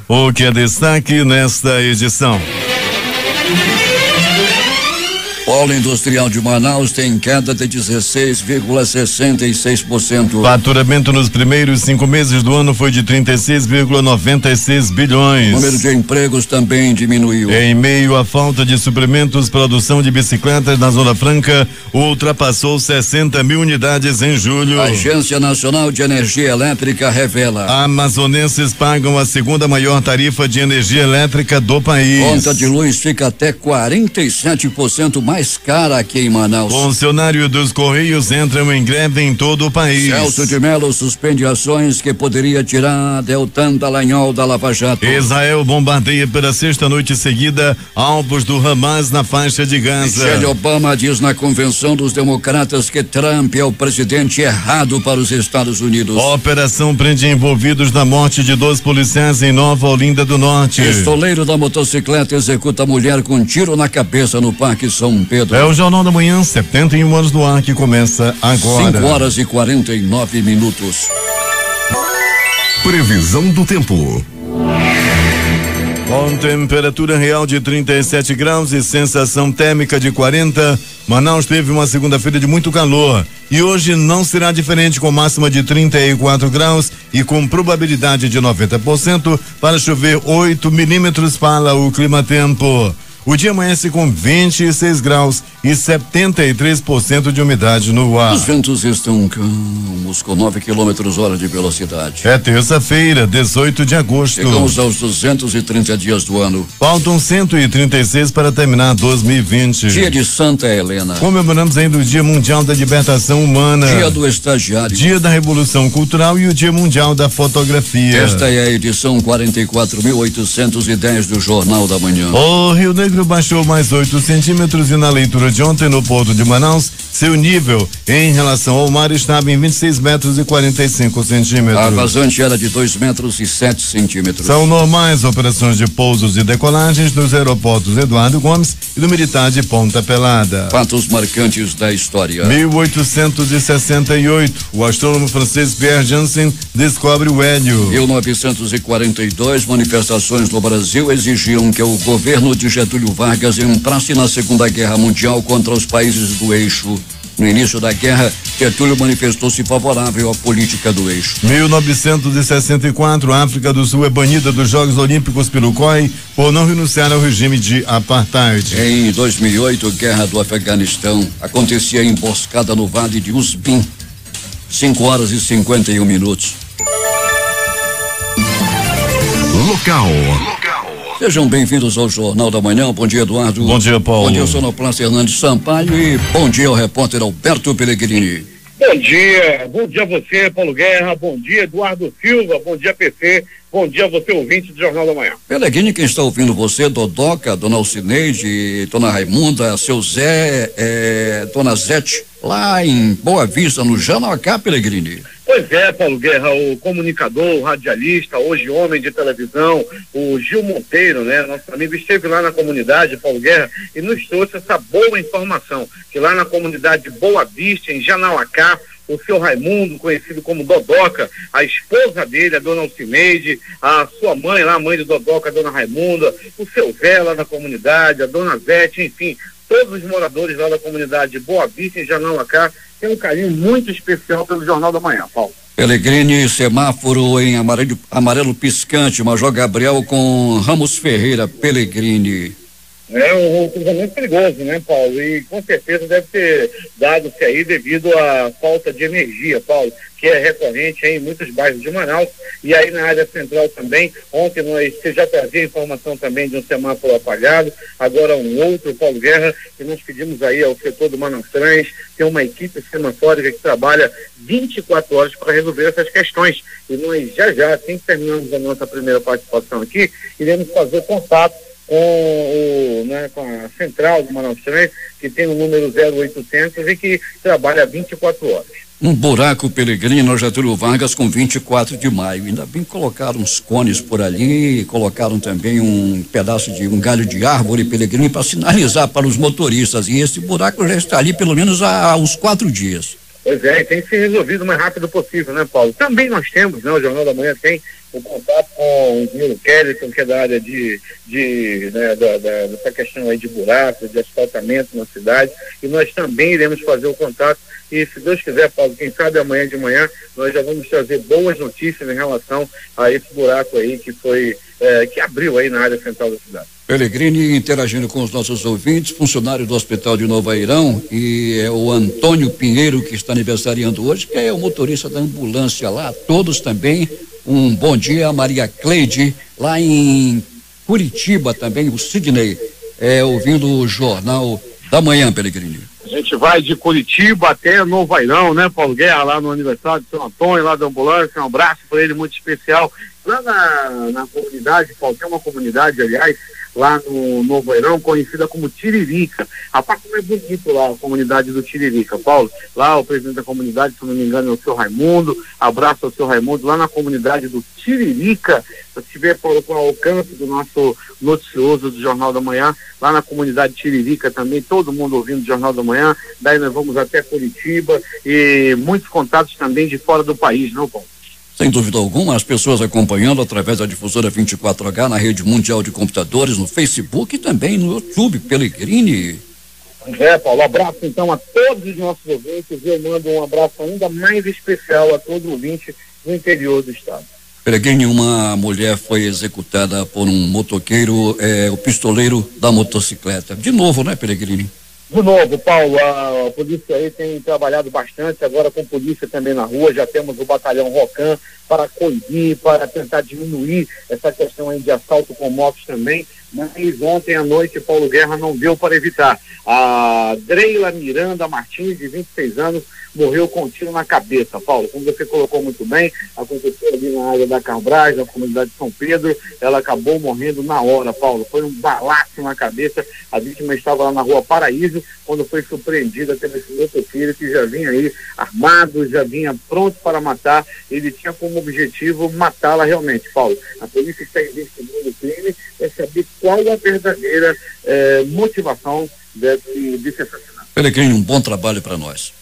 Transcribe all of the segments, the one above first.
O que é destaque nesta edição? Polo industrial de Manaus tem queda de 16,66%. Faturamento nos primeiros 5 meses do ano foi de 36,96 bilhões. O número de empregos também diminuiu. Em meio à falta de suprimentos, produção de bicicletas na Zona Franca ultrapassou 60 mil unidades em julho. A Agência Nacional de Energia Elétrica revela. Amazonenses pagam a segunda maior tarifa de energia elétrica do país. Conta de luz fica até 47% mais cara aqui em Manaus. Funcionário dos Correios entram em greve em todo o país. Celso de Mello suspende ações que poderia tirar Deltan Dallagnol da Lava Jato. Israel bombardeia pela 6ª noite seguida alvos do Hamas na faixa de Gaza. Michelle Obama diz na convenção dos democratas que Trump é o presidente errado para os Estados Unidos. Operação prende envolvidos na morte de 2 policiais em Nova Olinda do Norte. Pistoleiro da motocicleta executa mulher com um tiro na cabeça no Parque São Pedro. É o Jornal da Manhã, 71 anos no ar, que começa agora. 5h49. Previsão do tempo. Com temperatura real de 37 graus e sensação térmica de 40, Manaus teve uma segunda-feira de muito calor. E hoje não será diferente, com máxima de 34 graus e com probabilidade de 90% para chover 8 milímetros para o clima-tempo. O dia amanhece com 26 graus e 73% de umidade no ar. Os ventos estão calmos, com 9 km/h de velocidade. É terça-feira, 18 de agosto. Chegamos aos 230 dias do ano. Faltam 136 para terminar 2020. Dia de Santa Helena. Comemoramos ainda o Dia Mundial da Libertação Humana. Dia do Estagiário. Dia da Revolução Cultural e o Dia Mundial da Fotografia. Esta é a edição 44.810 do Jornal da Manhã. O Rio Negro baixou mais 8 centímetros e na leitura de ontem no Porto de Manaus, seu nível em relação ao mar estava em 26 metros e 45 centímetros. A vazante era de 2 metros e 7 centímetros. São normais operações de pousos e decolagens nos aeroportos Eduardo Gomes e do Militar de Ponta Pelada. Fatos marcantes da história. 1868, o astrônomo francês Pierre Janssen descobre o hélio. 1942, manifestações no Brasil exigiam que o governo de Getúlio Vargas entrasse na Segunda Guerra Mundial contra os países do eixo. No início da guerra, Getúlio manifestou-se favorável à política do eixo. 1964, a África do Sul é banida dos Jogos Olímpicos pelo COI por não renunciar ao regime de apartheid. Em 2008, guerra do Afeganistão, acontecia emboscada no Vale de Uzbin. 5h51. Local. Sejam bem-vindos ao Jornal da Manhã. Bom dia, Eduardo. Bom dia, Paulo. Bom dia, sonoplasta Hernandes Sampaio e bom dia ao repórter Alberto Pellegrini. Bom dia a você, Paulo Guerra, bom dia, Eduardo Silva, bom dia, PC, bom dia a você, ouvinte do Jornal da Manhã. Pellegrini, quem está ouvindo você, Dodoca, Dona Alcineide, Dona Raimunda, seu Zé, Dona Zete, lá em Boa Vista, no Janocá, Pellegrini. Pois é, Paulo Guerra, o comunicador, o radialista, hoje homem de televisão, o Gil Monteiro, né? Nosso amigo esteve lá na comunidade, Paulo Guerra, e nos trouxe essa boa informação, que lá na comunidade Boa Vista, em Janauacá, o seu Raimundo, conhecido como Dodoca, a esposa dele, a Dona Alcineide, a sua mãe lá, a mãe do Dodoca, a Dona Raimunda, o seu Zé lá na comunidade, a Dona Zete, enfim, todos os moradores lá da comunidade Boa Vista, em Janauacá, tem um carinho muito especial pelo Jornal da Manhã, Paulo. Pellegrini, semáforo em amarelo piscante, Major Gabriel com Ramos Ferreira, Pellegrini. É um cruzamento perigoso, né, Paulo? E com certeza deve ter dado-se aí devido à falta de energia, Paulo, que é recorrente em muitos bairros de Manaus, e aí na área central também. Ontem você já trazia informação também de um semáforo apagado, agora um outro, Paulo Guerra, e nós pedimos aí ao setor do Manaus-Trans, tem uma equipe semafórica que trabalha 24 horas para resolver essas questões, e nós já, assim que terminamos a nossa primeira participação aqui, iremos fazer contato com a central do Manaus-Trans, que tem o número 0800 e que trabalha 24 horas. Um buraco, Pellegrini, no Getúlio Vargas, com 24 de maio. Ainda bem que colocaram uns cones por ali, colocaram também um pedaço de um galho de árvore, Pellegrini, para sinalizar para os motoristas. E esse buraco já está ali pelo menos há uns 4 dias. Pois é, tem que ser resolvido o mais rápido possível, né, Paulo? Também nós temos, né, o Jornal da Manhã tem o contato com o engenheiro Kellyton, que é da área dessa questão aí de buracos, de asfaltamento na cidade, e nós também iremos fazer o contato. E se Deus quiser, Paulo, quem sabe amanhã de manhã nós já vamos trazer boas notícias em relação a esse buraco aí que abriu aí na área central da cidade. Pellegrini interagindo com os nossos ouvintes, funcionário do Hospital de Nova Airão, e é o Antônio Pinheiro que está aniversariando hoje, que é o motorista da ambulância lá. Todos também um bom dia. A Maria Cleide lá em Curitiba também, o Sidney ouvindo o Jornal da Manhã, Pellegrini. A gente vai de Curitiba até Nova Airão, né, Paulo Guerra, lá no aniversário de São Antônio, lá da ambulância. Um abraço para ele muito especial. Lá na comunidade, Paulo, tem uma comunidade, aliás, lá no Novo Airão, conhecida como Tiririca. Rapaz, como é bonito lá a comunidade do Tiririca, Paulo. Lá o presidente da comunidade, se não me engano, é o seu Raimundo. Abraço ao seu Raimundo, lá na comunidade do Tiririca. Se tiver, Paulo, com o alcance do nosso noticioso do Jornal da Manhã, lá na comunidade Tiririca também, todo mundo ouvindo o Jornal da Manhã. Daí nós vamos até Curitiba e muitos contatos também de fora do país, não, Paulo? Sem dúvida alguma, as pessoas acompanhando através da difusora 24H na rede mundial de computadores, no Facebook e também no YouTube, Pellegrini. Paulo, abraço então a todos os nossos ouvintes e eu mando um abraço ainda mais especial a todo ouvinte do interior do estado. Pellegrini, uma mulher foi executada por um motoqueiro, o pistoleiro da motocicleta. De novo, né, Pellegrini? De novo, Paulo, a polícia aí tem trabalhado bastante, agora com polícia também na rua, já temos o batalhão Rocan para coibir, para tentar diminuir essa questão aí de assalto com motos também, mas ontem à noite Paulo Guerra não deu para evitar. A Dreila Miranda Martins, de 26 anos, morreu com um tiro na cabeça, Paulo. Como você colocou muito bem, aconteceu ali na área da Carbras, na comunidade de São Pedro, ela acabou morrendo na hora, Paulo. Foi um balaço na cabeça, a vítima estava lá na rua Paraíso, quando foi surpreendida pelo esse motoqueiro que já vinha aí armado, já vinha pronto para matar. Ele tinha como objetivo matá-la realmente, Paulo. A polícia está investigando o crime para saber qual a verdadeira motivação desse assassinato. Pellegrini, um bom trabalho para nós.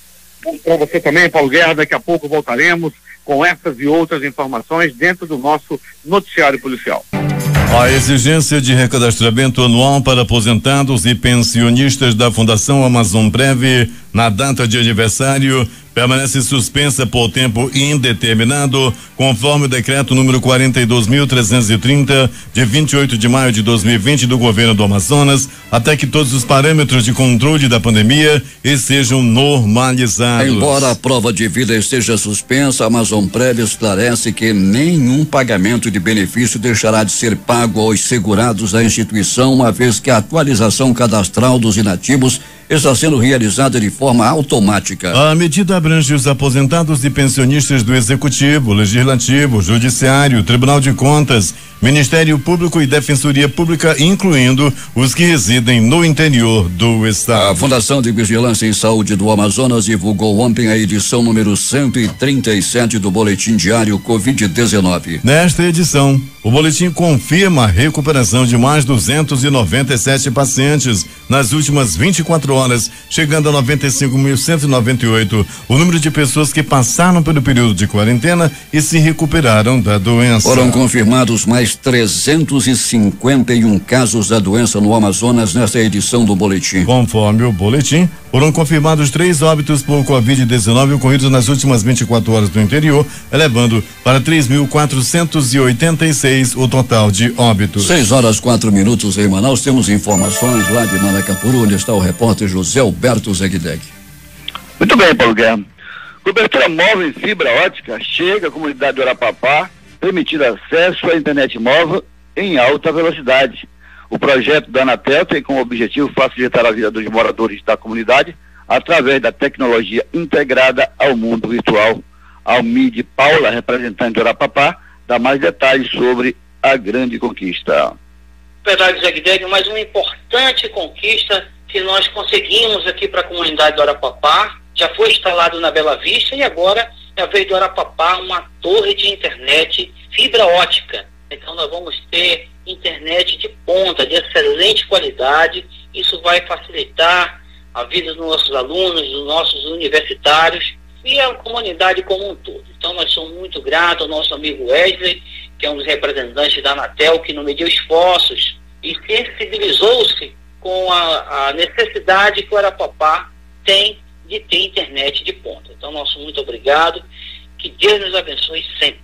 Para você também, Paulo Guerra, daqui a pouco voltaremos com essas e outras informações dentro do nosso noticiário policial. A exigência de recadastramento anual para aposentados e pensionistas da Fundação Amazon Prev na data de aniversário permanece suspensa por tempo indeterminado, conforme o decreto número 42.330 de 28 de maio de 2020 do governo do Amazonas, até que todos os parâmetros de controle da pandemia sejam normalizados. Embora a prova de vida esteja suspensa, a Amazon Prev esclarece que nenhum pagamento de benefício deixará de ser pago aos segurados da instituição, uma vez que a atualização cadastral dos inativos está sendo realizada de forma automática. A medida abrange os aposentados e pensionistas do Executivo, Legislativo, Judiciário, Tribunal de Contas, Ministério Público e Defensoria Pública, incluindo os que residem no interior do estado. A Fundação de Vigilância em Saúde do Amazonas divulgou ontem a edição número 137 do Boletim Diário Covid-19. Nesta edição, o boletim confirma a recuperação de mais 297 pacientes nas últimas 24 horas, chegando a 95.198. O número de pessoas que passaram pelo período de quarentena e se recuperaram da doença. Foram confirmados mais 351 casos da doença no Amazonas nesta edição do boletim. Conforme o boletim, foram confirmados 3 óbitos por Covid-19 ocorridos nas últimas 24 horas do interior, elevando para 3.486 o total de óbitos. 6h04 em Manaus. Temos informações lá de Manacapuru, onde está o repórter José Alberto Zegdeg. Muito bem, Paulo Guerra. Cobertura móvel em fibra ótica chega à comunidade do Arapapá, permitindo acesso à internet móvel em alta velocidade. O projeto da Anatel tem como objetivo facilitar a vida dos moradores da comunidade através da tecnologia integrada ao mundo virtual. Almide Paula, representante do Arapapá, dá mais detalhes sobre a grande conquista. Verdade, Zegdeg, mais uma importante conquista que nós conseguimos aqui para a comunidade do Arapapá. Já foi instalado na Bela Vista e agora já veio do Arapapá uma torre de internet fibra ótica. Então nós vamos ter internet de ponta, de excelente qualidade. Isso vai facilitar a vida dos nossos alunos, dos nossos universitários e a comunidade como um todo. Então nós somos muito gratos ao nosso amigo Wesley que é um dos representantes da Anatel, que não mediu esforços e sensibilizou-se com a necessidade que o Arapapá tem de ter internet de ponta. Então, nosso muito obrigado, que Deus nos abençoe sempre.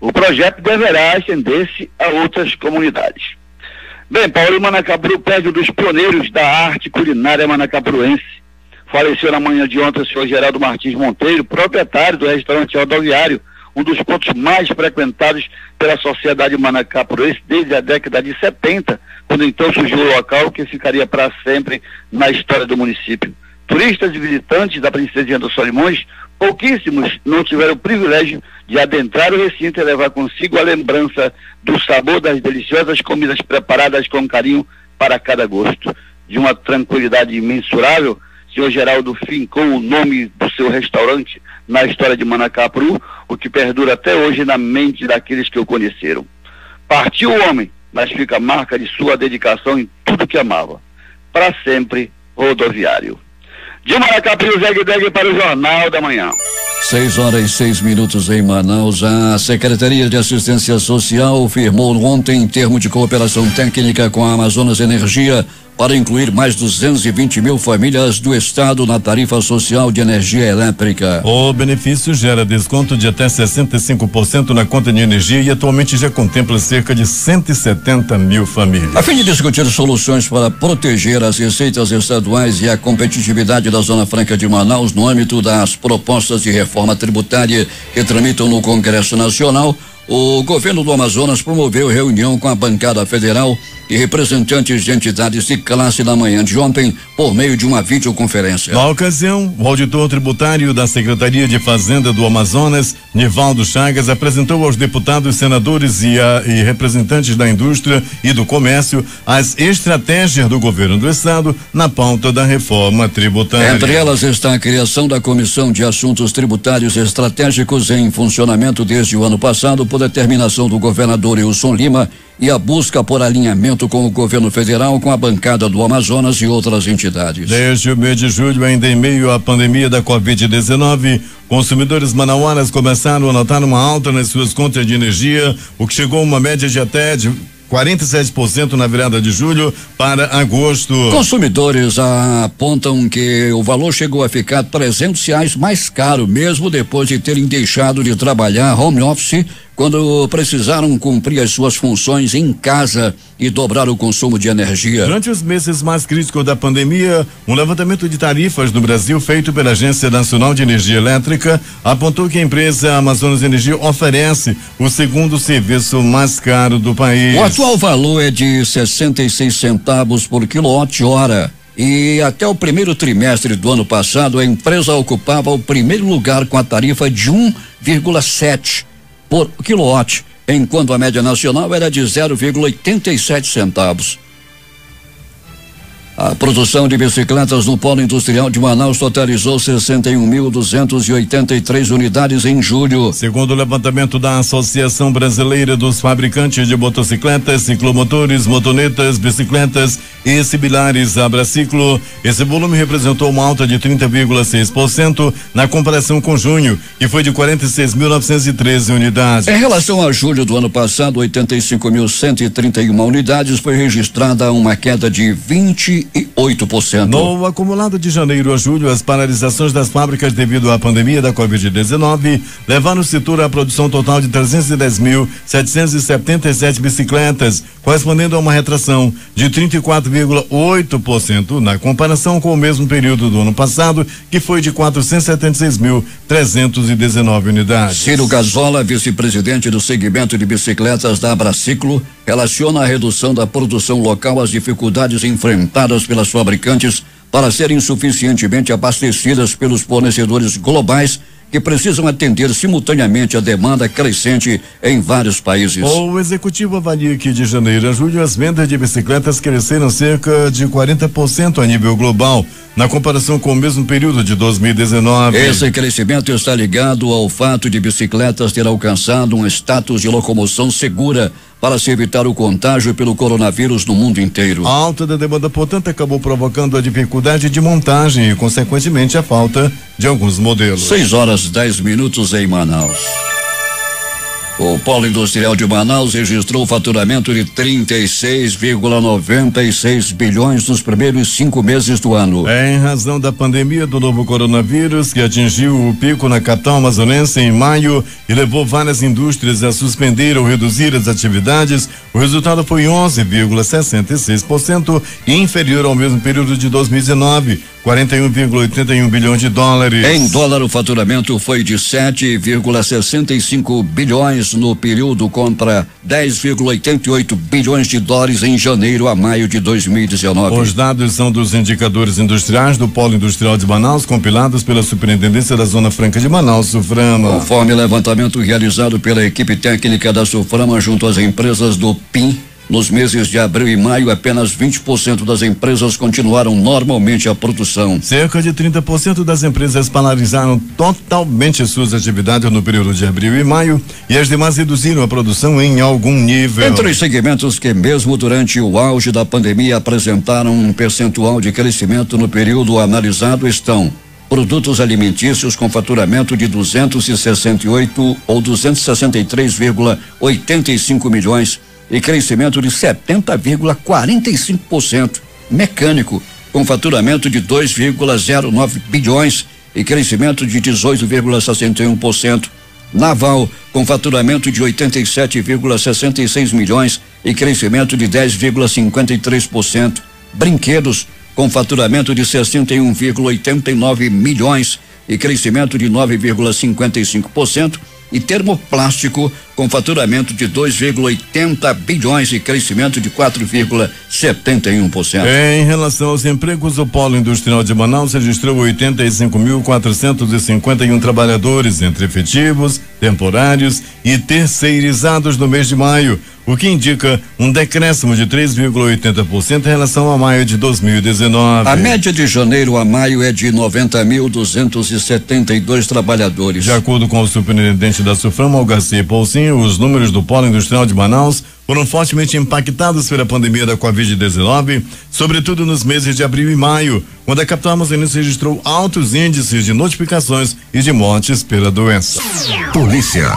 O projeto deverá estender-se a outras comunidades. Bem, Paulo, Manacapuru perde um dos pioneiros da arte culinária manacapruense. Faleceu na manhã de ontem o senhor Geraldo Martins Monteiro, proprietário do restaurante Rodoviário, um dos pontos mais frequentados pela sociedade manacapruense desde a década de 70, quando então surgiu o local que ficaria para sempre na história do município. Turistas e visitantes da Princesinha dos Solimões, pouquíssimos não tiveram o privilégio de adentrar o recinto e levar consigo a lembrança do sabor das deliciosas comidas preparadas com carinho para cada gosto. De uma tranquilidade imensurável, o senhor Geraldo fincou o nome do seu restaurante na história de Manacapuru, o que perdura até hoje na mente daqueles que o conheceram. Partiu o homem, mas fica a marca de sua dedicação em tudo que amava. Para sempre, Rodoviário. De Manacapuru, Zeg para o Jornal da Manhã. 6h06 em Manaus. A Secretaria de Assistência Social firmou ontem termo de cooperação técnica com a Amazonas Energia para incluir mais 220 mil famílias do estado na tarifa social de energia elétrica. O benefício gera desconto de até 65% na conta de energia e atualmente já contempla cerca de 170 mil famílias. A fim de discutir soluções para proteger as receitas estaduais e a competitividade da Zona Franca de Manaus no âmbito das propostas de reforma tributária que tramitam no Congresso Nacional, o governo do Amazonas promoveu reunião com a bancada federal e representantes de entidades de classe na manhã de ontem por meio de uma videoconferência. Na ocasião, o auditor tributário da Secretaria de Fazenda do Amazonas, Nivaldo Chagas, apresentou aos deputados, senadores e representantes da indústria e do comércio as estratégias do governo do estado na pauta da reforma tributária. Entre elas está a criação da Comissão de Assuntos Tributários Estratégicos em funcionamento desde o ano passado por determinação do governador Wilson Lima e a busca por alinhamento com o governo federal, com a bancada do Amazonas e outras entidades. Desde o mês de julho, ainda em meio à pandemia da Covid-19, consumidores manauaras começaram a notar uma alta nas suas contas de energia, o que chegou a uma média de até 47% na virada de julho para agosto. Consumidores apontam que o valor chegou a ficar R$300 mais caro, mesmo depois de terem deixado de trabalhar home office, quando precisaram cumprir as suas funções em casa e dobrar o consumo de energia. Durante os meses mais críticos da pandemia, um levantamento de tarifas no Brasil feito pela Agência Nacional de Energia Elétrica apontou que a empresa Amazonas Energia oferece o segundo serviço mais caro do país. O atual valor é de 66 centavos por quilowatt-hora. E até o primeiro trimestre do ano passado, a empresa ocupava o primeiro lugar com a tarifa de 1,7 por quilowatt, enquanto a média nacional era de 0,87 centavos. A produção de bicicletas no Polo Industrial de Manaus totalizou 61.283 unidades em julho. Segundo o levantamento da Associação Brasileira dos Fabricantes de Motocicletas, Ciclomotores, Motonetas, Bicicletas e Similares, Abraciclo, esse volume representou uma alta de 30,6% na comparação com junho, que foi de 46.913 unidades. Em relação a julho do ano passado, 85.131 unidades, foi registrada uma queda de 28%. No acumulado de janeiro a julho, as paralisações das fábricas devido à pandemia da Covid-19 levaram o setor à produção total de 310.777 bicicletas, correspondendo a uma retração de 34,8% na comparação com o mesmo período do ano passado, que foi de 476.319 unidades. Ciro Gazola, vice-presidente do segmento de bicicletas da Abraciclo, relaciona a redução da produção local às dificuldades enfrentadas pelas fabricantes para serem suficientemente abastecidas pelos fornecedores globais que precisam atender simultaneamente a demanda crescente em vários países. O executivo avalia que de janeiro a julho as vendas de bicicletas cresceram cerca de 40% a nível global, na comparação com o mesmo período de 2019. Esse crescimento está ligado ao fato de bicicletas ter alcançado um status de locomoção segura para se evitar o contágio pelo coronavírus no mundo inteiro. A alta da demanda, portanto, acabou provocando a dificuldade de montagem e, consequentemente, a falta de alguns modelos. 6h10 em Manaus. O Polo Industrial de Manaus registrou faturamento de 36,96 bilhões nos primeiros 5 meses do ano. Em razão da pandemia do novo coronavírus, que atingiu o pico na capital amazonense em maio e levou várias indústrias a suspender ou reduzir as atividades, o resultado foi 11,66% e inferior ao mesmo período de 2019, 41,81 bilhões de dólares. Em dólar, o faturamento foi de 7,65 bilhões no período contra 10,88 bilhões de dólares em janeiro a maio de 2019. Os dados são dos indicadores industriais do Polo Industrial de Manaus, compilados pela Superintendência da Zona Franca de Manaus, Suframa. Conforme levantamento realizado pela equipe técnica da Suframa junto às empresas do PIN, nos meses de abril e maio, apenas 20% das empresas continuaram normalmente a produção. Cerca de 30% das empresas paralisaram totalmente suas atividades no período de abril e maio e as demais reduziram a produção em algum nível. Entre os segmentos que mesmo durante o auge da pandemia apresentaram um percentual de crescimento no período analisado estão produtos alimentícios com faturamento de 268 ou 263,85 milhões e crescimento de 70,45%. Mecânico, com faturamento de 2,09 bilhões e crescimento de 18,61%. Naval, com faturamento de 87,66 milhões e crescimento de 10,53%. Brinquedos, com faturamento de 61,89 milhões e crescimento de 9,55%. E termoplástico, com faturamento de 2,80 bilhões e crescimento de 4,71%. Em relação aos empregos, o Polo Industrial de Manaus registrou 85.451 trabalhadores, entre efetivos, temporários e terceirizados no mês de maio, o que indica um decréscimo de 3,80% em relação a maio de 2019. A média de janeiro a maio é de 90.272 trabalhadores. De acordo com o superintendente da Suframa, Algarcia Poucinho, os números do Polo Industrial de Manaus foram fortemente impactados pela pandemia da Covid-19, sobretudo nos meses de abril e maio, quando a capital amazonense registrou altos índices de notificações e de mortes pela doença. Polícia.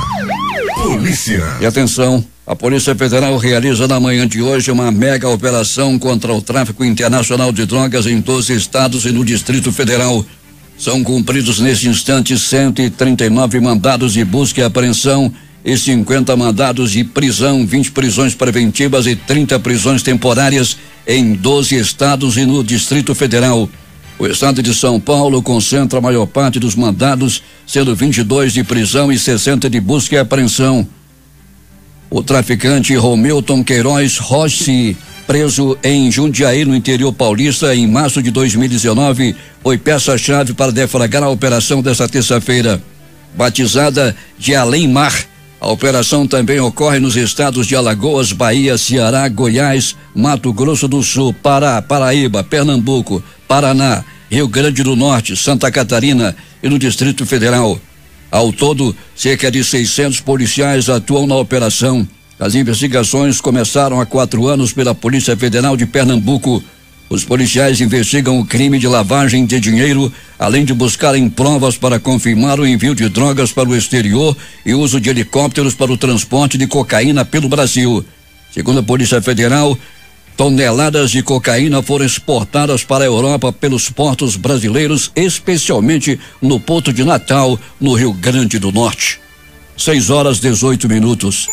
E atenção, a Polícia Federal realiza na manhã de hoje uma mega operação contra o tráfico internacional de drogas em 12 estados e no Distrito Federal. São cumpridos neste instante 139 mandados de busca e apreensão e 50 mandados de prisão, 20 prisões preventivas e 30 prisões temporárias em 12 estados e no Distrito Federal. O estado de São Paulo concentra a maior parte dos mandados, sendo 22 de prisão e 60 de busca e apreensão. O traficante Romilton Queiroz Rossi, preso em Jundiaí, no interior paulista, em março de 2019, foi peça-chave para deflagrar a operação desta terça-feira. Batizada de Além Mar, a operação também ocorre nos estados de Alagoas, Bahia, Ceará, Goiás, Mato Grosso do Sul, Pará, Paraíba, Pernambuco, Paraná, Rio Grande do Norte, Santa Catarina e no Distrito Federal. Ao todo, cerca de 600 policiais atuam na operação. As investigações começaram há 4 anos pela Polícia Federal de Pernambuco. Os policiais investigam o crime de lavagem de dinheiro, além de buscarem provas para confirmar o envio de drogas para o exterior e uso de helicópteros para o transporte de cocaína pelo Brasil. Segundo a Polícia Federal, toneladas de cocaína foram exportadas para a Europa pelos portos brasileiros, especialmente no Porto de Natal, no Rio Grande do Norte. 6:18.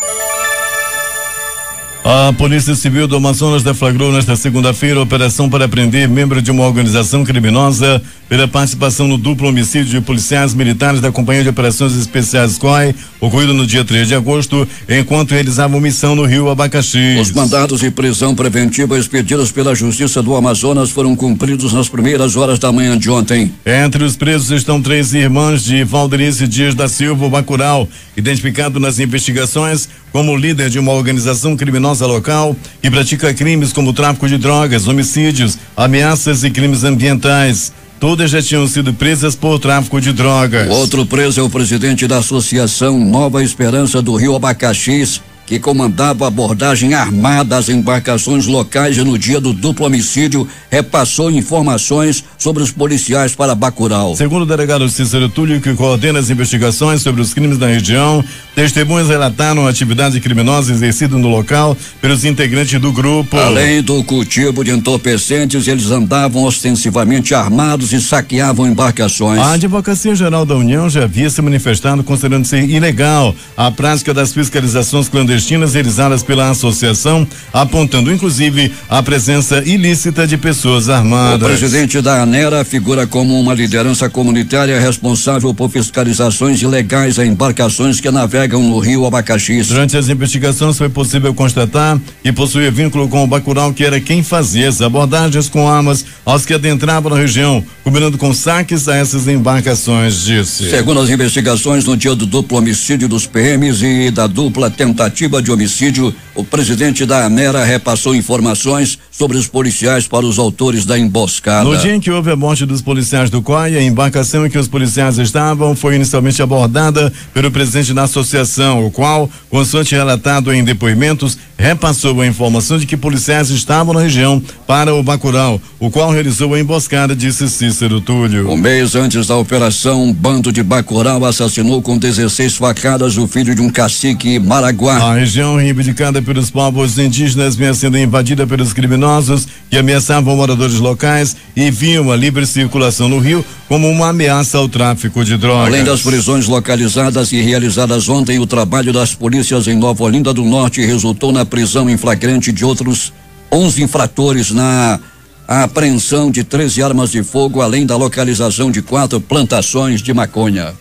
A Polícia Civil do Amazonas deflagrou nesta segunda-feira a operação para prender membro de uma organização criminosa pela participação no duplo homicídio de policiais militares da Companhia de Operações Especiais COI, ocorrido no dia 3 de agosto, enquanto realizavam missão no Rio Abacaxi. Os mandados de prisão preventiva expedidos pela Justiça do Amazonas foram cumpridos nas primeiras horas da manhã de ontem. Entre os presos estão 3 irmãs de Valderice Dias da Silva Bacurau, identificado nas investigações como líder de uma organização criminosa local que pratica crimes como tráfico de drogas, homicídios, ameaças e crimes ambientais. Todas já tinham sido presas por tráfico de drogas. O outro preso é o presidente da Associação Nova Esperança do Rio Abacaxis, que comandava a abordagem armada às embarcações locais e no dia do duplo homicídio repassou informações sobre os policiais para Bacurau. Segundo o delegado Cícero Túlio, que coordena as investigações sobre os crimes da região, Testemunhas relataram a atividade criminosa exercida no local pelos integrantes do grupo. Além do cultivo de entorpecentes, eles andavam ostensivamente armados e saqueavam embarcações. A Advocacia Geral da União já havia se manifestado considerando ser ilegal a prática das fiscalizações clandestinas realizadas pela associação, apontando inclusive a presença ilícita de pessoas armadas. O presidente da ANERA figura como uma liderança comunitária responsável por fiscalizações ilegais a embarcações que navegam no rio Abacaxis. Durante as investigações foi possível constatar que possuía vínculo com o Bacurau, que era quem fazia as abordagens com armas aos que adentravam na região, combinando com saques a essas embarcações, disse. Segundo as investigações, no dia do duplo homicídio dos PMs e da dupla tentativa de homicídio, o presidente da ANERA repassou informações sobre os policiais para os autores da emboscada. No dia em que houve a morte dos policiais do COI, a embarcação em que os policiais estavam foi inicialmente abordada pelo presidente da associação, o qual, consoante relatado em depoimentos, repassou a informação de que policiais estavam na região para o Bacurau, o qual realizou a emboscada, disse Cícero Túlio. Um mês antes da operação, um bando de Bacurau assassinou com 16 facadas o filho de um cacique Maraguá. A região reivindicada pelos povos indígenas vinha sendo invadida pelos criminosos que ameaçavam moradores locais e viam a livre circulação no rio como uma ameaça ao tráfico de drogas. Além das prisões localizadas e realizadas ontem, o trabalho das polícias em Nova Olinda do Norte resultou na prisão em flagrante de outros 11 infratores, na apreensão de 13 armas de fogo, além da localização de 4 plantações de maconha.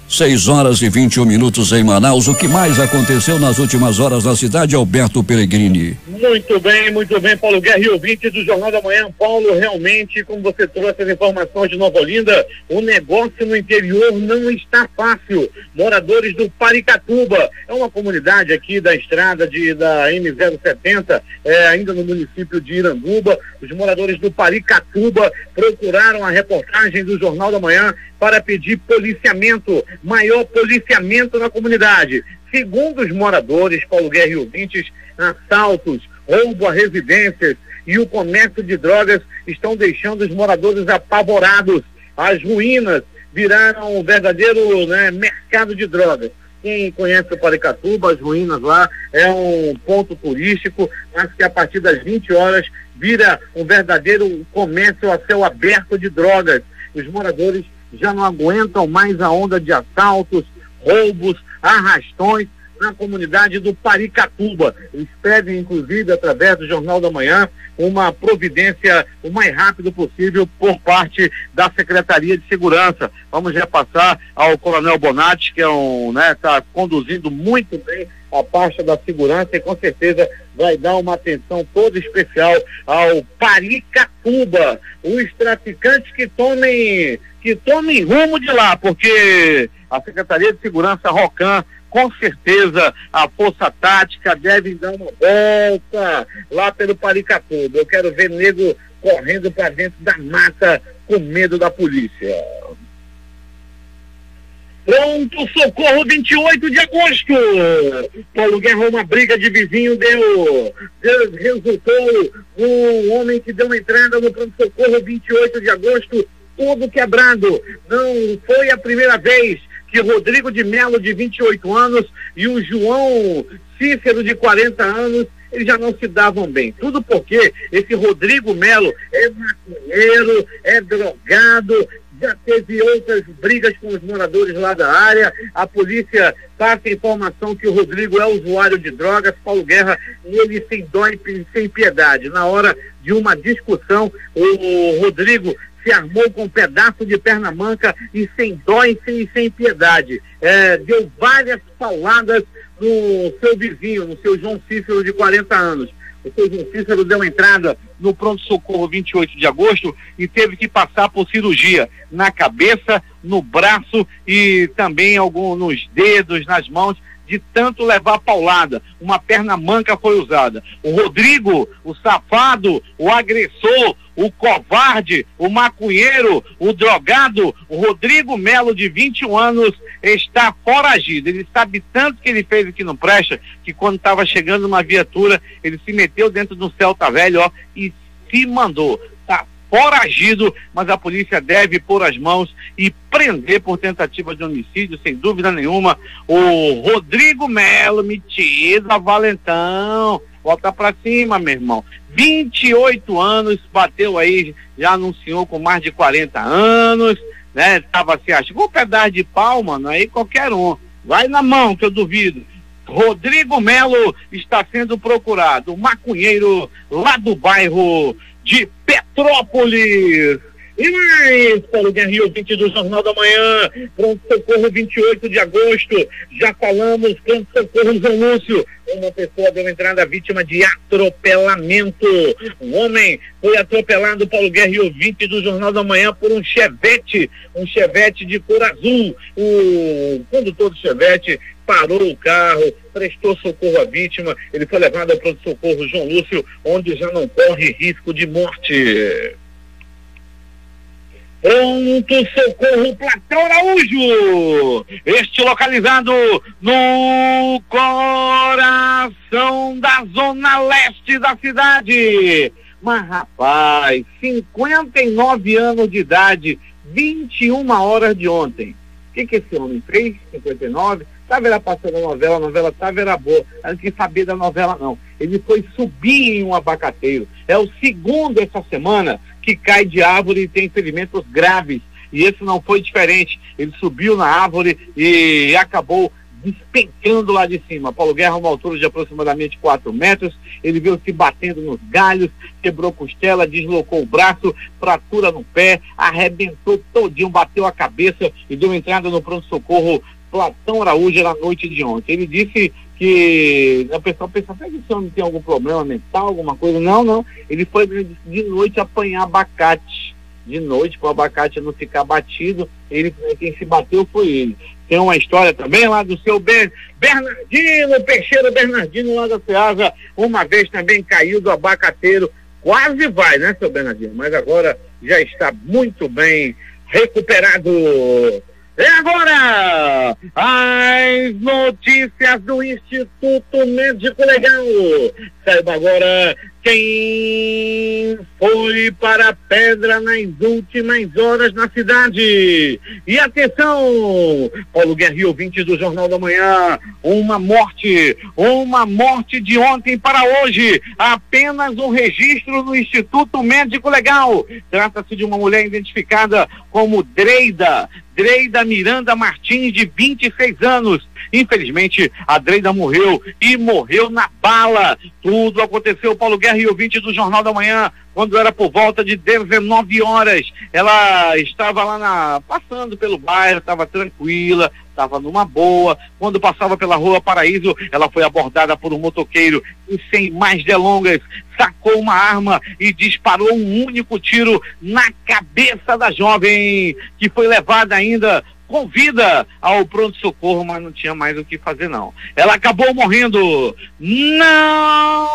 6h21 em Manaus. O que mais aconteceu nas últimas horas na cidade, Alberto Pellegrini? Muito bem, Paulo Guerra e ouvinte do Jornal da Manhã. Paulo, realmente, como você trouxe as informações de Nova Olinda, o negócio no interior não está fácil. Moradores do Paricatuba, é uma comunidade aqui da estrada da M070, ainda no município de Iranduba. Os moradores do Paricatuba procuraram a reportagem do Jornal da Manhã para pedir policiamento, maior policiamento na comunidade. Segundo os moradores, Paulo Guerra e ouvintes, assaltos, roubo a residências e o comércio de drogas estão deixando os moradores apavorados. As ruínas viraram um verdadeiro mercado de drogas. Quem conhece o Paricatuba, as ruínas lá, é um ponto turístico, mas que a partir das 20 horas vira um verdadeiro comércio a céu aberto de drogas. Os moradores já não aguentam mais a onda de assaltos, roubos, arrastões na comunidade do Paricatuba. Eles pedem, inclusive, através do Jornal da Manhã, uma providência o mais rápido possível por parte da Secretaria de Segurança. Vamos repassar ao Coronel Bonatti, que está conduzindo muito bem a parte da segurança e com certeza vai dar uma atenção toda especial ao Paricatuba. Os traficantes que tomem rumo de lá, porque a Secretaria de Segurança, ROCAN, com certeza a Força Tática deve dar uma volta lá pelo Paricatuba. Eu quero ver nego correndo para dentro da mata com medo da polícia. Pronto, socorro, 28 de agosto. Paulo Guerra, uma briga de vizinho resultou um homem que deu uma entrada no pronto-socorro 28 de agosto, todo quebrado. Não foi a primeira vez que Rodrigo de Melo, de 28 anos, e o João Cícero, de 40 anos, eles já não se davam bem. Tudo porque esse Rodrigo Melo é maconheiro, é drogado, já teve outras brigas com os moradores lá da área. A polícia passa a informação que o Rodrigo é usuário de drogas, Paulo Guerra, e ele sem dó e sem piedade. Na hora de uma discussão, o Rodrigo se armou com um pedaço de perna manca e sem dó e sem piedade. Deu várias pauladas no seu vizinho, no seu João Cícero, de 40 anos. O seu João Cícero deu entrada no pronto-socorro 28 de agosto e teve que passar por cirurgia na cabeça, no braço e também nos dedos, nas mãos, de tanto levar paulada. Uma perna manca foi usada. O Rodrigo, o safado, o agressor, o covarde, o maconheiro, o drogado, o Rodrigo Melo, de 21 anos, está foragido. Ele sabe tanto que ele fez o que não presta, que quando estava chegando uma viatura, ele se meteu dentro do Celta velho, e se mandou. Tá foragido, mas a polícia deve pôr as mãos e prender por tentativa de homicídio, sem dúvida nenhuma, o Rodrigo Melo, metido a valentão. Volta pra cima, meu irmão. 28 anos, bateu aí já num senhor com mais de 40 anos, né? Tava se achando, um pedaço de pau, mano, aí qualquer um. Vai na mão, que eu duvido. Rodrigo Melo está sendo procurado, um maconheiro lá do bairro de Petrópolis. E mais, Paulo Guerreiro, 20 do Jornal da Manhã, pronto-socorro 28 de agosto, já falamos, pronto-socorro João Lúcio, uma pessoa deu entrada vítima de atropelamento, um homem foi atropelado, Paulo Guerreiro, 20 do Jornal da Manhã, por um Chevette de cor azul. O condutor do Chevette parou o carro, prestou socorro à vítima, ele foi levado ao pronto-socorro João Lúcio, onde já não corre risco de morte. Pronto-socorro Platão Araújo, este localizado no coração da zona leste da cidade. Mas rapaz, 59 anos de idade, 21 horas de ontem. O que esse homem fez? 59? Estava era passando a novela estava era boa, eu não quis saber da novela não. Ele foi subir em um abacateiro. É o segundo essa semana que cai de árvore e tem ferimentos graves. E esse não foi diferente. Ele subiu na árvore e acabou despencando lá de cima. Paulo Guerra, uma altura de aproximadamente 4 metros. Ele veio se batendo nos galhos, quebrou costela, deslocou o braço, fratura no pé, arrebentou todinho, bateu a cabeça e deu entrada no pronto-socorro Platão Araújo na noite de ontem. Ele disse que o pessoal pensa, será que esse homem tem algum problema mental, alguma coisa? Não. Ele foi de noite apanhar abacate. De noite, para o abacate não ficar batido, quem se bateu foi ele. Tem uma história também lá do seu Bernardino, Peixeira Bernardino, lá da Ceasa, uma vez também caiu do abacateiro. Quase vai, né, seu Bernardino? Mas agora já está muito bem recuperado. E agora, as notícias do Instituto Médico Legal. Saiba agora quem foi para a pedra nas últimas horas na cidade. E atenção, Paulo Guerreiro, 20 do Jornal da Manhã, uma morte de ontem para hoje, apenas um registro no Instituto Médico Legal. Trata-se de uma mulher identificada como Dreida Miranda Martins, de 26 anos. Infelizmente, a Dreida morreu na bala. Tudo aconteceu, Paulo Guerra e ouvinte do Jornal da Manhã, quando era por volta de 19 horas. Ela estava lá passando pelo bairro, estava tranquila, estava numa boa. Quando passava pela Rua Paraíso, ela foi abordada por um motoqueiro e, sem mais delongas, sacou uma arma e disparou um único tiro na cabeça da jovem, que foi levada ainda com vida ao pronto-socorro, mas não tinha mais o que fazer não. Ela acabou morrendo, não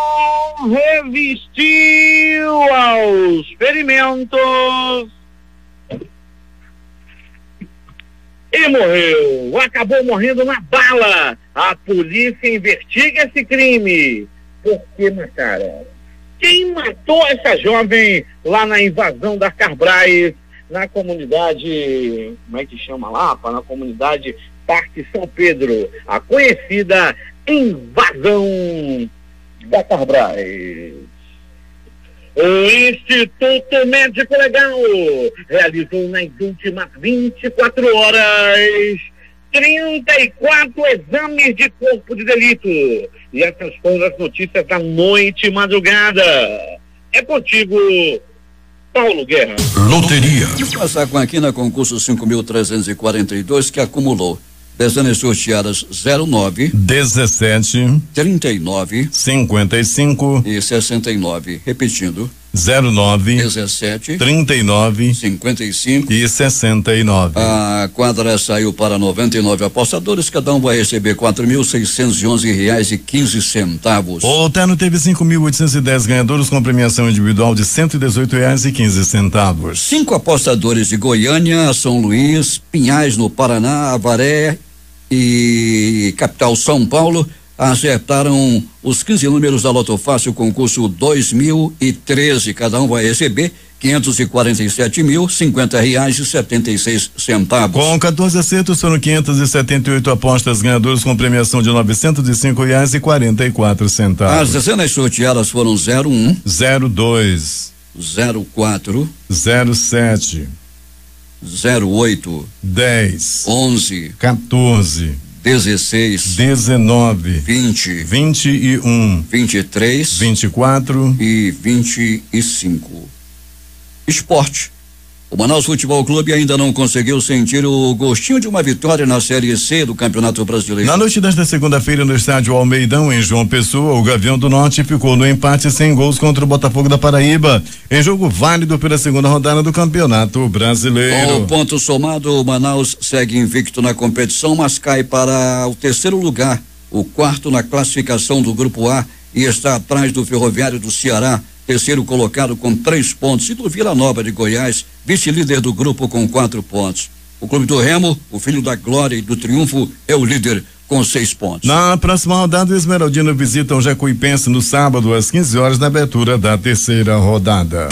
resistiu aos ferimentos e morreu. Acabou morrendo na bala. A polícia investiga esse crime. Por que mataram? Quem matou essa jovem lá na invasão da Carbrais, na comunidade, como é que chama lá, na comunidade Parque São Pedro, a conhecida invasão da Carbrais. O Instituto Médico Legal realizou nas últimas 24 horas 34 exames de corpo de delito. E essas foram as notícias da noite e madrugada. É contigo, Paulo Guerra. Loteria. Vou passar com aqui na concurso 5.342, que acumulou dezenas sorteadas 09, 17, 39 55 e 69. Repetindo, 09, 17, 39 55 e 69. A quadra saiu para 99 apostadores, cada um vai receber R$4.611,15. O terno teve 5.810 ganhadores com premiação individual de R$118,15. 5 apostadores de Goiânia, São Luís, Pinhais no Paraná, Avaré e capital São Paulo. acertaram os 15 números da Loto Fácil, concurso 2013. Cada um vai receber R$547.050,76. Com 14 acertos, foram 578 apostas ganhadoras com premiação de R$905,44. As dezenas sorteadas foram 01, 02, 04, 07, 08, 10, 11, 14, 16, 19, 20, 21, 23, 24 e 25. Esporte. O Manaus Futebol Clube ainda não conseguiu sentir o gostinho de uma vitória na Série C do Campeonato Brasileiro. Na noite desta segunda-feira, no estádio Almeidão, em João Pessoa, o Gavião do Norte ficou no empate sem gols contra o Botafogo da Paraíba, em jogo válido pela segunda rodada do Campeonato Brasileiro. Com o ponto somado, o Manaus segue invicto na competição, mas cai para o terceiro lugar, o quarto na classificação do Grupo A, e está atrás do Ferroviário do Ceará, terceiro colocado com 3 pontos, e do Vila Nova de Goiás, vice-líder do grupo com 4 pontos. O Clube do Remo, o filho da glória e do triunfo, é o líder com 6 pontos. Na próxima rodada, o Esmeraldino visita o Jacuipense no sábado às 15 horas na abertura da terceira rodada.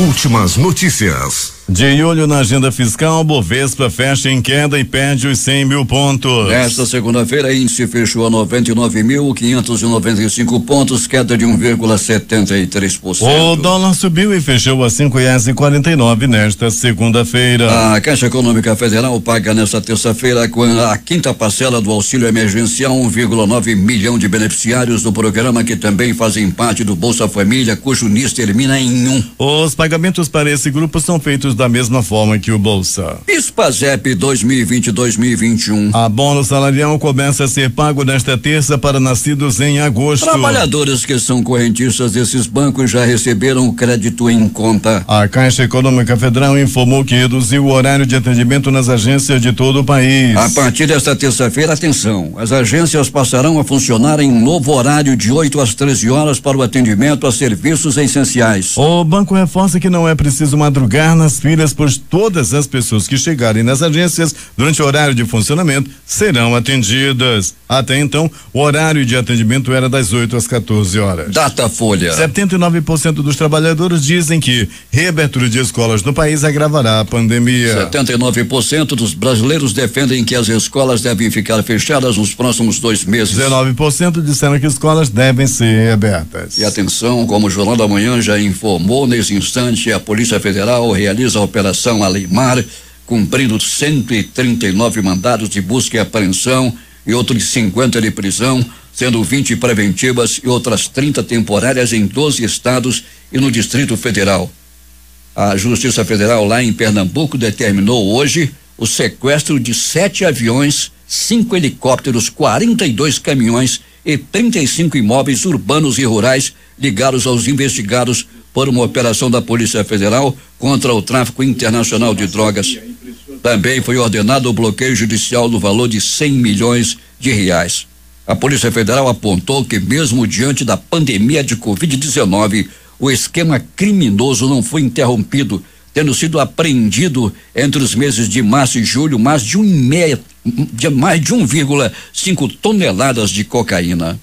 Últimas notícias. De olho na agenda fiscal, Bovespa fecha em queda e perde os 100 mil pontos. Nesta segunda-feira, índice fechou a 99.595 pontos, queda de 1,73%. O dólar subiu e fechou a R$5,49 nesta segunda-feira. A Caixa Econômica Federal paga nesta terça-feira a quinta parcela do auxílio emergencial, 1,9 milhão de beneficiários do programa que também fazem parte do Bolsa Família, cujo NIS termina em 1. Os pagamentos para esse grupo são feitos da mesma forma que o Bolsa. PIS/PASEP 2020-2021. Abono salarial começa a ser pago nesta terça para nascidos em agosto. Trabalhadores que são correntistas desses bancos já receberam o crédito em conta. A Caixa Econômica Federal informou que reduziu o horário de atendimento nas agências de todo o país. A partir desta terça-feira, atenção, as agências passarão a funcionar em um novo horário de 8 às 13 horas para o atendimento a serviços essenciais. O banco reforça que não é preciso madrugar nas filas, pois todas as pessoas que chegarem nas agências durante o horário de funcionamento serão atendidas. Até então, o horário de atendimento era das 8 às 14 horas. Datafolha. 79% dos trabalhadores dizem que reabertura de escolas no país agravará a pandemia. 79% dos brasileiros defendem que as escolas devem ficar fechadas nos próximos 2 meses. 19% disseram que escolas devem ser abertas. E atenção, como o Jornal da Manhã já informou, nesse instante a Polícia Federal realiza a Operação Alemar, cumprindo 139 mandados de busca e apreensão e outros 50 de prisão, sendo 20 preventivas e outras 30 temporárias em 12 estados e no Distrito Federal. A Justiça Federal lá em Pernambuco determinou hoje o sequestro de 7 aviões, 5 helicópteros, 42 caminhões e 35 imóveis urbanos e rurais ligados aos investigados por uma operação da Polícia Federal contra o tráfico internacional de drogas. Também foi ordenado o bloqueio judicial no valor de R$100 milhões. A Polícia Federal apontou que mesmo diante da pandemia de Covid-19, o esquema criminoso não foi interrompido, tendo sido apreendido entre os meses de março e julho mais de 1,5 toneladas de cocaína.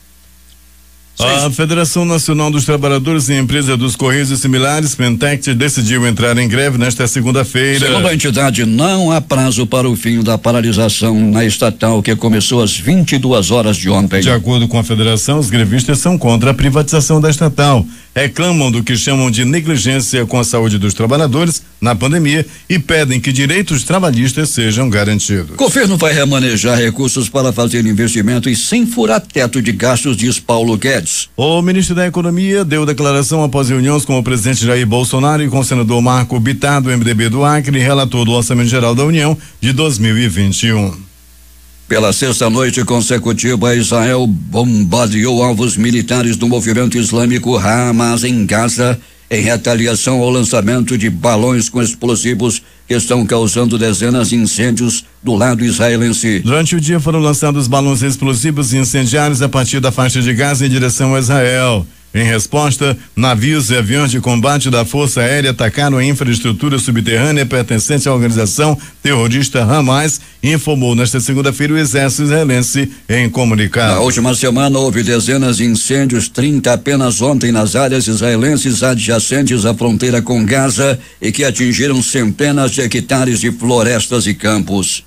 A Federação Nacional dos Trabalhadores e Empresa dos Correios e Similares, Pentect, decidiu entrar em greve nesta segunda-feira. Segundo a entidade, não há prazo para o fim da paralisação na estatal, que começou às 22 horas de ontem. De acordo com a federação, os grevistas são contra a privatização da estatal. Reclamam do que chamam de negligência com a saúde dos trabalhadores na pandemia e pedem que direitos trabalhistas sejam garantidos. O governo vai remanejar recursos para fazer investimento e sem furar teto de gastos, diz Paulo Guedes. O ministro da Economia deu declaração após reuniões com o presidente Jair Bolsonaro e com o senador Marco Bittar, do MDB do Acre, relator do Orçamento Geral da União de 2021. Pela sexta noite consecutiva, Israel bombardeou alvos militares do movimento islâmico Hamas em Gaza, em retaliação ao lançamento de balões com explosivos que estão causando dezenas de incêndios do lado israelense. Durante o dia foram lançados balões explosivos e incendiários a partir da faixa de Gaza em direção a Israel. Em resposta, navios e aviões de combate da Força Aérea atacaram a infraestrutura subterrânea pertencente à organização terrorista Hamas, informou nesta segunda-feira o exército israelense em comunicado. Na última semana houve dezenas de incêndios, 30 apenas ontem nas áreas israelenses adjacentes à fronteira com Gaza e que atingiram centenas de hectares de florestas e campos.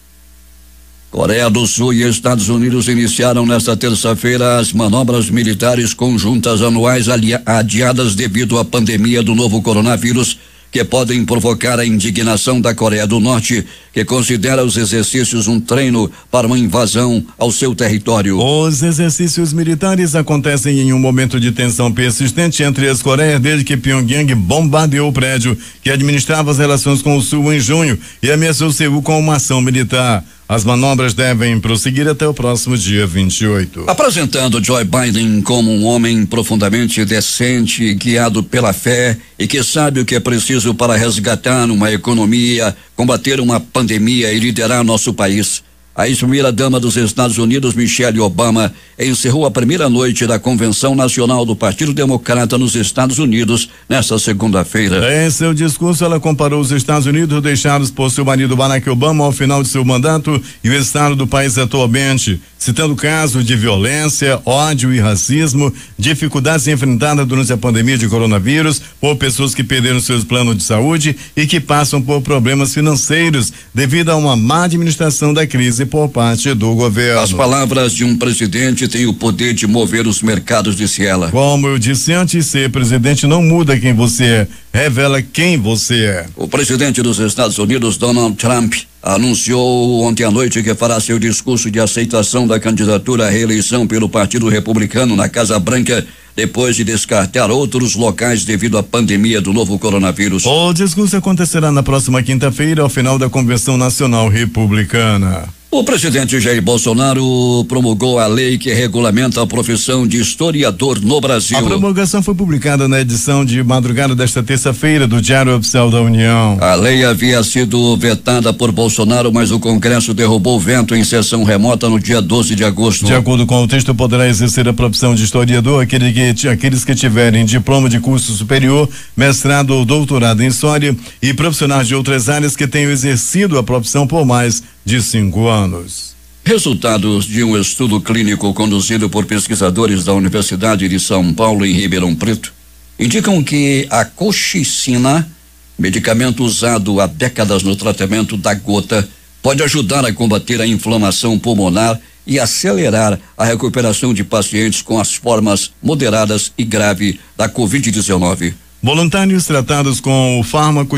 Coreia do Sul e Estados Unidos iniciaram nesta terça-feira as manobras militares conjuntas anuais adiadas devido à pandemia do novo coronavírus, que podem provocar a indignação da Coreia do Norte, que considera os exercícios um treino para uma invasão ao seu território. Os exercícios militares acontecem em um momento de tensão persistente entre as Coreias desde que Pyongyang bombardeou o prédio que administrava as relações com o Sul em junho e ameaçou Seul com uma ação militar. As manobras devem prosseguir até o próximo dia 28. Apresentando Joe Biden como um homem profundamente decente, guiado pela fé e que sabe o que é preciso para resgatar uma economia, combater uma pandemia e liderar nosso país. A ex-primeira-dama dos Estados Unidos, Michelle Obama, encerrou a primeira noite da Convenção Nacional do Partido Democrata nos Estados Unidos nesta segunda-feira. Em seu discurso, ela comparou os Estados Unidos deixados por seu marido Barack Obama ao final de seu mandato e o estado do país atualmente, citando casos de violência, ódio e racismo, dificuldades enfrentadas durante a pandemia de coronavírus por pessoas que perderam seus planos de saúde e que passam por problemas financeiros devido a uma má administração da crise por parte do governo. As palavras de um presidente têm o poder de mover os mercados, disse ela. Como eu disse antes, ser presidente não muda quem você é, revela quem você é. O presidente dos Estados Unidos, Donald Trump, anunciou ontem à noite que fará seu discurso de aceitação da candidatura à reeleição pelo Partido Republicano na Casa Branca, depois de descartar outros locais devido à pandemia do novo coronavírus. O discurso acontecerá na próxima quinta-feira, ao final da Convenção Nacional Republicana. O presidente Jair Bolsonaro promulgou a lei que regulamenta a profissão de historiador no Brasil. A promulgação foi publicada na edição de madrugada desta terça-feira do Diário Oficial da União. A lei havia sido vetada por Bolsonaro, mas o Congresso derrubou o veto em sessão remota no dia 12 de agosto. De acordo com o texto, poderá exercer a profissão de historiador aqueles que tiverem diploma de curso superior, mestrado ou doutorado em história e profissionais de outras áreas que tenham exercido a profissão por mais de 5 anos. Resultados de um estudo clínico conduzido por pesquisadores da Universidade de São Paulo em Ribeirão Preto indicam que a colchicina, medicamento usado há décadas no tratamento da gota, pode ajudar a combater a inflamação pulmonar e acelerar a recuperação de pacientes com as formas moderadas e grave da Covid-19. Voluntários tratados com o fármaco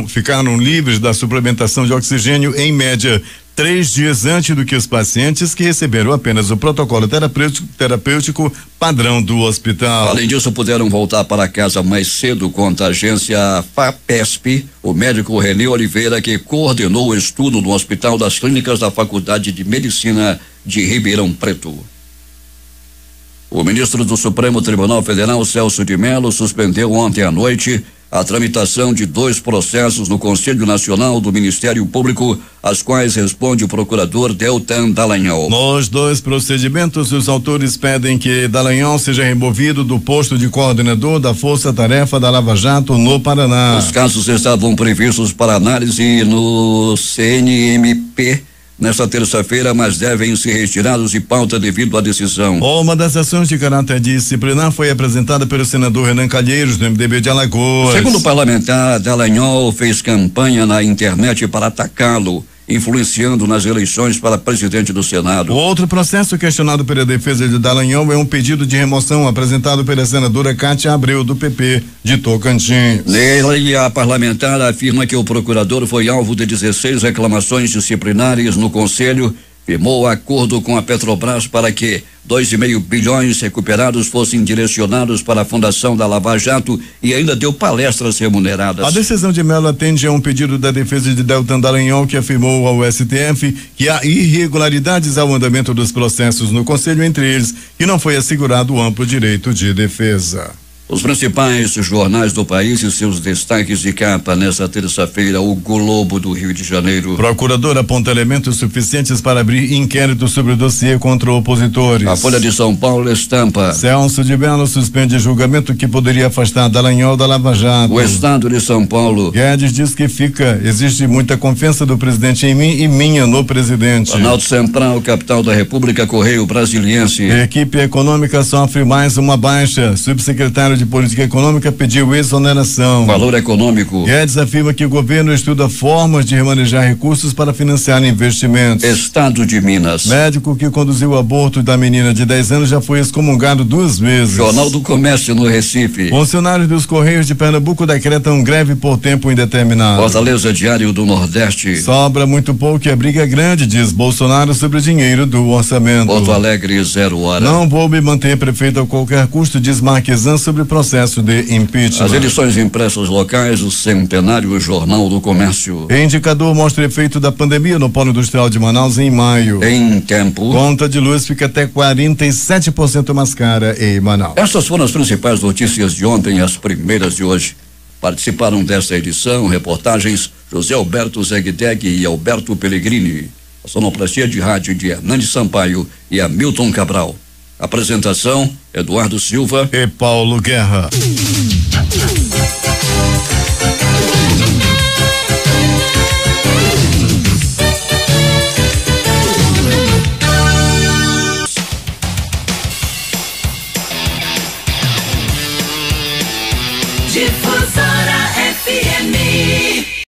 ficaram livres da suplementação de oxigênio em média 3 dias antes do que os pacientes que receberam apenas o protocolo terapêutico padrão do hospital. Além disso, puderam voltar para casa mais cedo, conta a agência FAPESP, o médico Renê Oliveira, que coordenou o estudo no Hospital das Clínicas da Faculdade de Medicina de Ribeirão Preto. O ministro do Supremo Tribunal Federal, Celso de Mello, suspendeu ontem à noite a tramitação de 2 processos no Conselho Nacional do Ministério Público, às quais responde o procurador Deltan Dallagnol. Nos 2 procedimentos, os autores pedem que Dallagnol seja removido do posto de coordenador da Força Tarefa da Lava Jato no Paraná. Os casos estavam previstos para análise no CNMP nesta terça-feira, mas devem ser retirados de pauta devido à decisão. Uma das ações de caráter disciplinar foi apresentada pelo senador Renan Calheiros, do MDB de Alagoas. Segundo o parlamentar, Dallagnol fez campanha na internet para atacá-lo, influenciando nas eleições para presidente do Senado. O outro processo questionado pela defesa de Dallagnol é um pedido de remoção apresentado pela senadora Cátia Abreu, do PP de Tocantins. Nele, a parlamentar afirma que o procurador foi alvo de 16 reclamações disciplinares no Conselho, firmou acordo com a Petrobras para que 2,5 bilhões recuperados fossem direcionados para a Fundação da Lava Jato e ainda deu palestras remuneradas. A decisão de Mello atende a um pedido da defesa de Deltan Dallagnol, que afirmou ao STF que há irregularidades ao andamento dos processos no Conselho, entre eles que não foi assegurado o amplo direito de defesa. Os principais jornais do país e seus destaques de capa nesta terça-feira, o Globo do Rio de Janeiro. Procurador aponta elementos suficientes para abrir inquérito sobre o dossiê contra opositores. A Folha de São Paulo estampa. Celso de Mello suspende julgamento que poderia afastar Dallagnol da Lava Jato. O Estado de São Paulo. Guedes diz que existe muita confiança do presidente em mim e minha no presidente. Planalto Central, capital da República, Correio Brasiliense. Equipe econômica sofre mais uma baixa. Subsecretário de Política Econômica pediu exoneração. Valor econômico. Guedes afirma que o governo estuda formas de remanejar recursos para financiar investimentos. Estado de Minas. Médico que conduziu o aborto da menina de 10 anos já foi excomungado 2 vezes. Jornal do Comércio no Recife. Funcionários dos Correios de Pernambuco decretam greve por tempo indeterminado. Fortaleza, Diário do Nordeste. Sobra muito pouco e a briga é grande, diz Bolsonaro sobre o dinheiro do orçamento. Porto Alegre, 0 hora. Não vou me manter prefeito a qualquer custo, diz Marquesan sobre o processo de impeachment. As edições impressas locais, o Centenário, Jornal do Comércio. Indicador mostra efeito da pandemia no polo industrial de Manaus em maio. Em tempo. Conta de luz fica até 47% mais cara em Manaus. Essas foram as principais notícias de ontem, as primeiras de hoje. Participaram desta edição reportagens José Alberto Zegdeg e Alberto Pellegrini. A sonoplastia de rádio de Hernani Sampaio e Hamilton Cabral. Apresentação, Eduardo Silva e Paulo Guerra. Difusora